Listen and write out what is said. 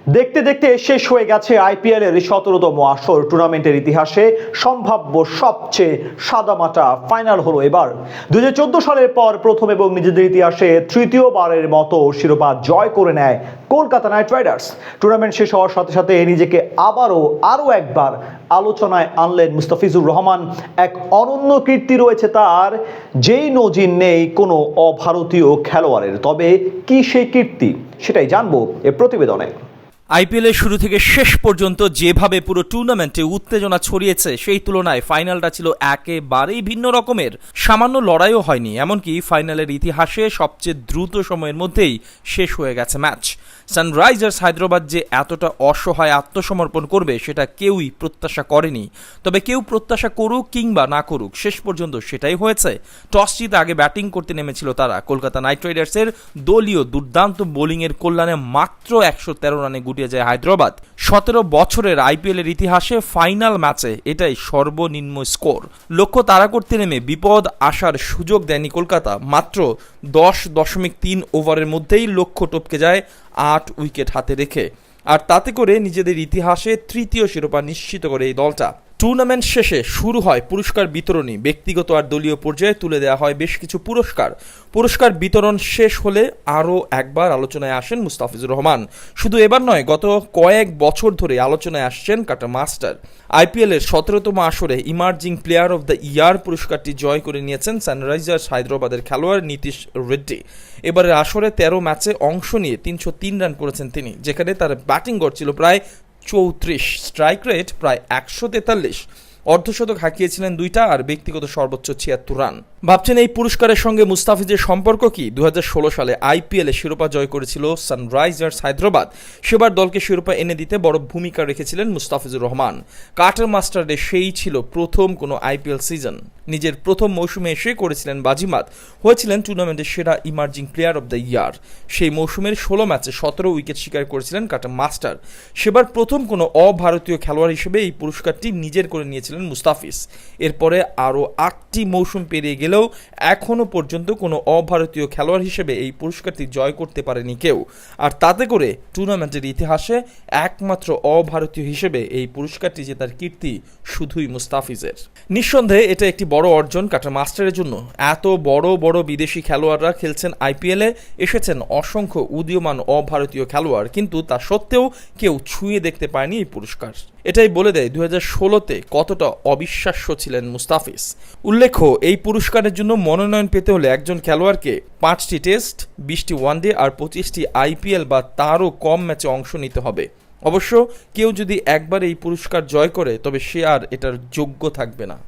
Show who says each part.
Speaker 1: দেখতে দেখতে শেষ হয়ে গেছে আইপিএল এর 17তম আসর। টুর্নামেন্টের ইতিহাসে সম্ভাব্য সবচেয়ে সাদামাটা ফাইনাল হলো এবার। 2014 সালের পর প্রথম এবং নিজেদের ইতিহাসে তৃতীয়বারের মতো শিরোপা জয় করে নেয় কলকাতা নাইট রাইডার্স। টুর্নামেন্ট শেষ হওয়ার সাথে সাথে নিজেকে আরও একবার আলোচনায় আনলেন মুস্তাফিজুর রহমান। এক অনন্য কীর্তি রয়েছে তার, যেই নজির নেই কোনো অভারতীয় খেলোয়াড়ের। তবে কি সেই কীর্তি, সেটাই জানবো এ প্রতিবেদনে।
Speaker 2: আইপিএলের শুরু থেকে শেষ পর্যন্ত যেভাবে পুরো টুর্নামেন্টে উত্তেজনা ছড়িয়েছে, সেই তুলনায় ফাইনালটা ছিল একেবারেই ভিন্ন রকমের। সামান্য লড়াইও হয়নি, এমনকি ফাইনালের ইতিহাসে সবচেয়ে দ্রুত সময়ের মধ্যেই শেষ হয়ে গেছে ম্যাচ। সানরাইজার্স হায়দ্রাবাদ যে এতটা অসহায় আত্মসমর্পণ করবে সেটা কেউই প্রত্যাশা করেনি। তবে কেউ প্রত্যাশা করুক কিংবা না করুক, শেষ পর্যন্ত সেটাই হয়েছে। টস জিতে আগে ব্যাটিং করতে নেমেছিল তারা। কলকাতা নাইট রাইডার্সের দলীয় দুর্দান্ত বোলিংয়ের কল্যাণে মাত্র 113 রানে গুটিয়ে যায় হায়দ্রাবাদ। 17 বছরের আইপিএলের ইতিহাসে ফাইনাল ম্যাচে এটাই সর্বনিম্ন স্কোর। লক্ষ্য তাড়া করতে নেমে বিপদ আসার সুযোগ দেয়নি কলকাতা। মাত্র 10.3 ওভারের মধ্যেই লক্ষ্য টপকে যায় 8 উইকেট হাতে রেখে, আর তাতে করে নিজেদের ইতিহাসে তৃতীয় শিরোপা নিশ্চিত করে এই দলটা। টুর্নামেন্ট শেষে শুরু হয় পুরস্কার বিতরণী। ব্যক্তিগত আর দলীয় পর্যায়ে তুলে দেওয়া হয় বেশ কিছু পুরস্কার বিতরণ শেষ হলে আরও একবার আলোচনায় আসেন মুস্তাফিজুর রহমান। শুধু এবার নয়, গত কয়েক বছর ধরে আলোচনায় আসছেন কাটা মাস্টার। আইপিএলের 17তম আসরে emerging player of the year পুরস্কারটি জয় করে নিয়েছেন সানরাইজার্স হায়দ্রাবাদের খেলোয়াড় নীতিশ রেড্ডি। এবারের আসরে 13 ম্যাচে অংশ নিয়ে 303 রান করেছেন তিনি, যেখানে তার ব্যাটিং গড় ছিল প্রায় 34, স্ট্রাইক রেট প্রায় 143, অর্ধশতক হাঁকিয়েছিলেন 2টা, আর ব্যক্তিগত সর্বোচ্চ 76 রান। ভাবছেন এই পুরস্কারের সঙ্গে মুস্তাফিজের সম্পর্ক কি? 2016 সালে আইপিএলে শিরোপা জয় করেছিল সানরাইজার্স হায়দ্রাবাদ। সেবার দলকে শিরোপা এনে দিতে বড় ভূমিকা রেখেছিলেন মুস্তাফিজুর রহমান। কাটার মাস্টারে সেই ছিল প্রথম কোনো আইপিএল সিজন। নিজের প্রথম মৌসুমে এসে করেছিলেন বাজিমাত, হয়েছিলেন টুর্নামেন্টের সেরা emerging player of the year. সেই মৌসুমের 16 ম্যাচে 17 উইকেট শিকার করেছিলেন কাটার মাস্টার। সেবার প্রথম কোনো অভারতীয় খেলোয়াড় হিসেবে এই পুরস্কারটি নিজের করে নিয়েছিলেন মুস্তাফিজ। এরপরে আরও 8টি মৌসুম পেরিয়ে গেলেও এখনও পর্যন্ত কোনো অভারতীয় খেলোয়াড় হিসেবে এই পুরস্কারটি জয় করতে পারেনি কেউ। আর তাতে করে টুর্নামেন্টের ইতিহাসে একমাত্র অভারতীয় হিসেবে এই পুরস্কারটি জেতার কীর্তি শুধুই মুস্তাফিজের। নিঃসন্দেহে এটা একটি বড় অর্জন কাটা মাস্টারের জন্য। এত বড় বড় বিদেশি খেলোয়াড়রা খেলছেন আইপিএলে, এসেছেন অসংখ্য উদীয়মান অভারতীয় খেলোয়াড়, কিন্তু তা সত্ত্বেও কেউ ছুঁয়ে দেখতে পায়নি এই পুরস্কার। এটাই বলে দেয় 2016-তে কতটা অবিশ্বাস্য ছিলেন মুস্তাফিজ। উল্লেখ্য, এই পুরস্কারের জন্য মনোনয়ন পেতে হলে একজন খেলোয়াড়কে 5টি টেস্ট, 20টি ওয়ানডে আর 25টি আইপিএল বা তারও কম ম্যাচে অংশ নিতে হবে। অবশ্য কেউ যদি একবার এই পুরস্কার জয় করে, তবে সে আর এটার যোগ্য থাকবে না।